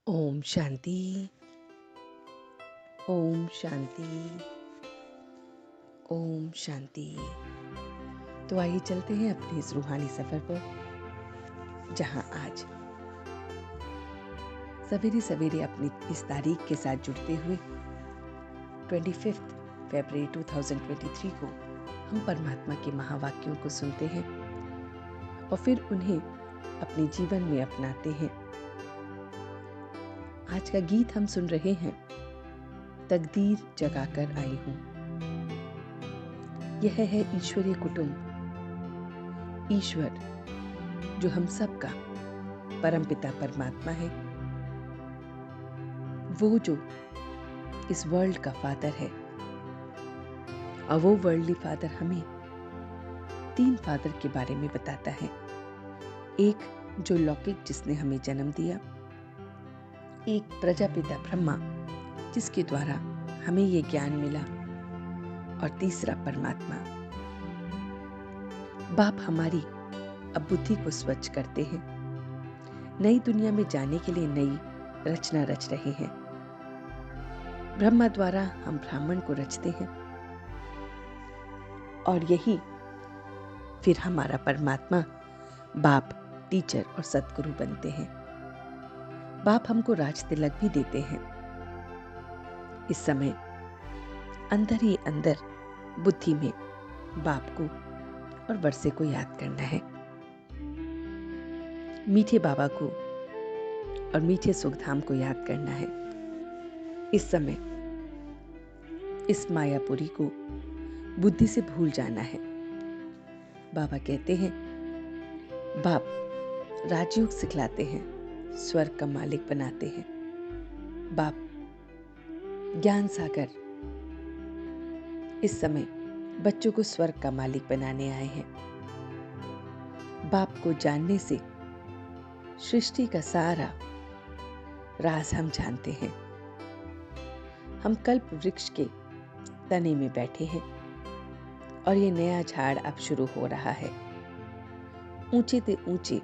ओम शांति। ओम शांति। ओम शांति। तो आइए चलते हैं अपने इस रूहानी सफर पर, जहां आज सवेरे सवेरे अपनी इस तारीख के साथ जुड़ते हुए 25 फरवरी 2023 को हम परमात्मा के महावाक्यों को सुनते हैं और फिर उन्हें अपने जीवन में अपनाते हैं। आज का गीत हम सुन रहे हैं, तकदीर जगाकर आई हूं। यह है ईश्वरीय कुटुंब, ईश्वर जो हम सबका परमपिता परमात्मा है, वो जो इस वर्ल्ड का फादर है। और वो वर्ल्डली फादर हमें 3 फादर के बारे में बताता है। एक जो लौकिक, जिसने हमें जन्म दिया, एक प्रजापिता ब्रह्मा जिसके द्वारा हमें ये ज्ञान मिला, और तीसरा परमात्मा। बाप हमारी अब बुद्धि को स्वच्छ करते हैं, नई दुनिया में जाने के लिए नई रचना रच रहे हैं। ब्रह्मा द्वारा हम ब्राह्मण को रचते हैं, और यही फिर हमारा परमात्मा बाप, टीचर और सद्गुरु बनते हैं। बाप हमको राज तिलक भी देते हैं। इस समय अंदर ही अंदर बुद्धि में बाप को और वर्षे को याद करना है, मीठे बाबा को और मीठे सुखधाम को याद करना है। इस समय इस मायापुरी को बुद्धि से भूल जाना है। बाबा कहते हैं, बाप राजयोग सिखलाते हैं, स्वर्ग का मालिक बनाते हैं। बाप ज्ञान सागर इस समय बच्चों को स्वर्ग का मालिक बनाने आए हैं। बाप को जानने से सृष्टि का सारा राज हम जानते हैं। हम कल्प वृक्ष के तने में बैठे हैं, और ये नया झाड़ अब शुरू हो रहा है। ऊंचे ते ऊंचे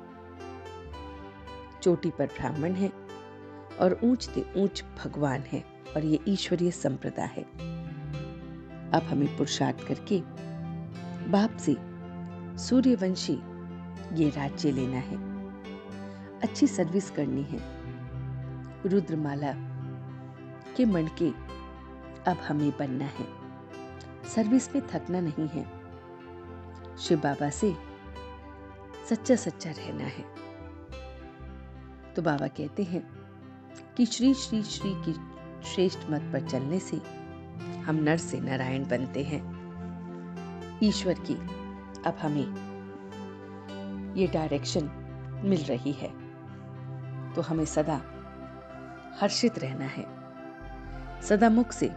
चोटी पर ब्राह्मण है, और ऊंच ते ऊंच भगवान है, और ये ईश्वरीय संप्रदाय है। अब हमें पुरुषार्थ करके बाप से सूर्यवंशी ये राज्य लेना है, अच्छी सर्विस करनी है। रुद्रमाला के मणके अब हमें बनना है, सर्विस में थकना नहीं है। शिव बाबा से सच्चा सच्चा रहना है। तो बाबा कहते हैं कि श्री श्री श्री की श्रेष्ठ मत पर चलने से हम नर से नारायण बनते हैं। ईश्वर की अब हमें ये डायरेक्शन मिल रही है, तो हमें सदा हर्षित रहना है। सदा मुख से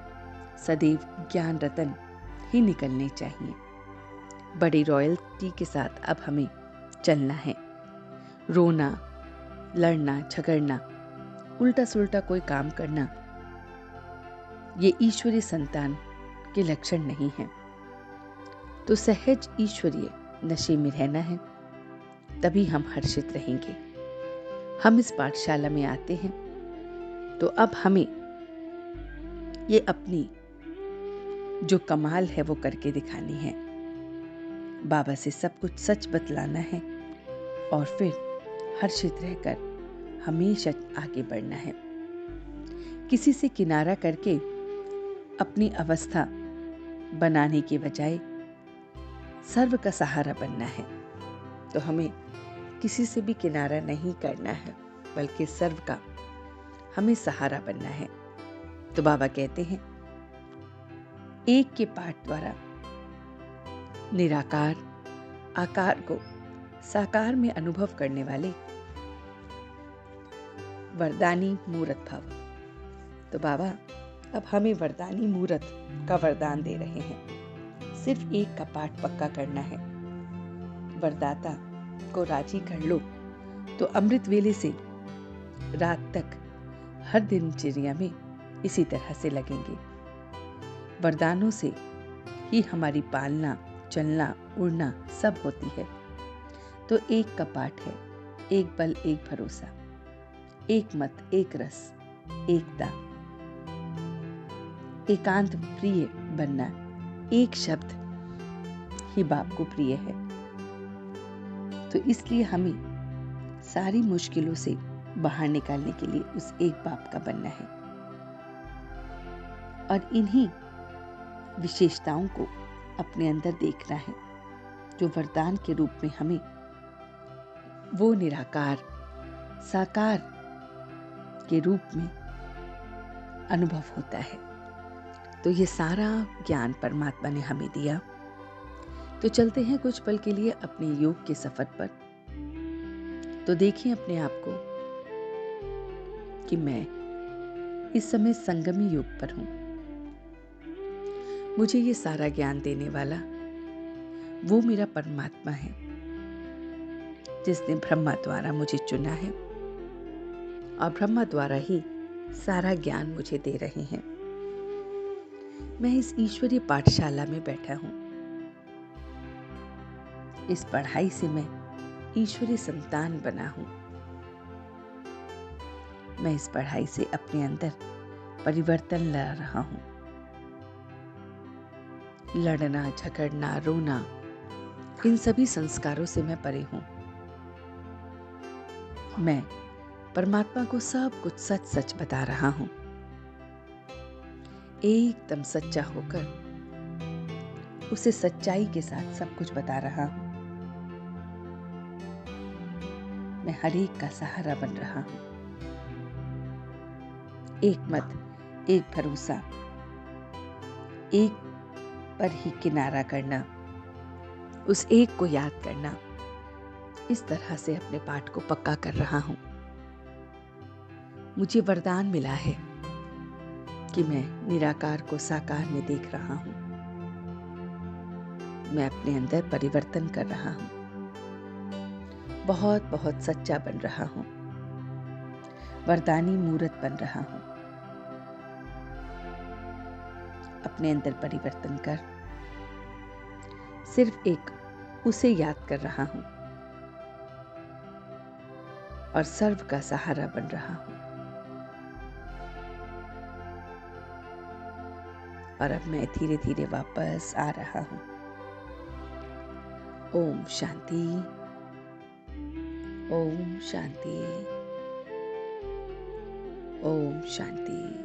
सदैव ज्ञान रतन ही निकलने चाहिए। बड़ी रॉयल्टी के साथ अब हमें चलना है। रोना, लड़ना, झगड़ना, उल्टा सुल्टा कोई काम करना, ये ईश्वरीय संतान के लक्षण नहीं है। तो सहज ईश्वरीय नशे में रहना है, तभी हम हर्षित रहेंगे। हम इस पाठशाला में आते हैं, तो अब हमें ये अपनी जो कमाल है वो करके दिखानी है। बाबा से सब कुछ सच बतलाना है, और फिर हर्षित रहकर हमेशा आगे बढ़ना है। किसी से किनारा करके अपनी अवस्था बनाने के बजाय सर्व का सहारा बनना है। तो हमें किसी से भी किनारा नहीं करना है, बल्कि सर्व का हमें सहारा बनना है। तो बाबा कहते हैं, एक के पाठ द्वारा निराकार आकार को साकार में अनुभव करने वाले वरदानी मूर्त भव। तो बाबा अब हमें वरदानी मूर्त का वरदान दे रहे हैं। सिर्फ एक का पाठ पक्का करना है। वरदाता को राजी कर लो, तो अमृत वेले से रात तक हर दिनचर्या में इसी तरह से लगेंगे। वरदानों से ही हमारी पालना, चलना, उड़ना सब होती है। तो एक का पाठ है, एक बल एक भरोसा। एक मत, एक रस, एकता, एकांत प्रिय बनना, एक शब्द ही बाप को प्रिय है। तो इसलिए हमें सारी मुश्किलों से बाहर निकालने के लिए उस एक बाप का बनना है और इन्हीं विशेषताओं को अपने अंदर देखना है जो वरदान के रूप में हमें वो निराकार साकार के रूप में अनुभव होता है। तो ये सारा ज्ञान परमात्मा ने हमें दिया। तो चलते हैं कुछ पल के लिए अपने योग के सफर पर। तो देखिए अपने आप को कि मैं इस समय संगमी योग पर हूं। मुझे ये सारा ज्ञान देने वाला वो मेरा परमात्मा है जिसने ब्रह्मा द्वारा मुझे चुना है और ब्रह्मा द्वारा ही सारा ज्ञान मुझे दे रहे हैं। मैं इस ईश्वरीय पाठशाला में बैठा हूं। इस पढ़ाई से मैं ईश्वरीय संतान बना हूं। मैं इस पढ़ाई से अपने अंदर परिवर्तन ला रहा हूं। लड़ना, झगड़ना, रोना, इन सभी संस्कारों से मैं परे हूं। मैं परमात्मा को सब कुछ सच सच बता रहा हूं। एकदम सच्चा होकर उसे सच्चाई के साथ सब कुछ बता रहा हूं। मैं हर एक का सहारा बन रहा हूं। एक मत, एक भरोसा, एक पर ही किनारा करना, उस एक को याद करना, इस तरह से अपने पाठ को पक्का कर रहा हूं। मुझे वरदान मिला है कि मैं निराकार को साकार में देख रहा हूं। मैं अपने अंदर परिवर्तन कर रहा हूं। बहुत बहुत सच्चा बन रहा हूं। वरदानी मूर्त बन रहा हूं। अपने अंदर परिवर्तन कर सिर्फ एक उसे याद कर रहा हूं और सर्व का सहारा बन रहा हूं। और अब मैं धीरे धीरे वापस आ रहा हूं। ओम शांति, ओम शांति, ओम शांति।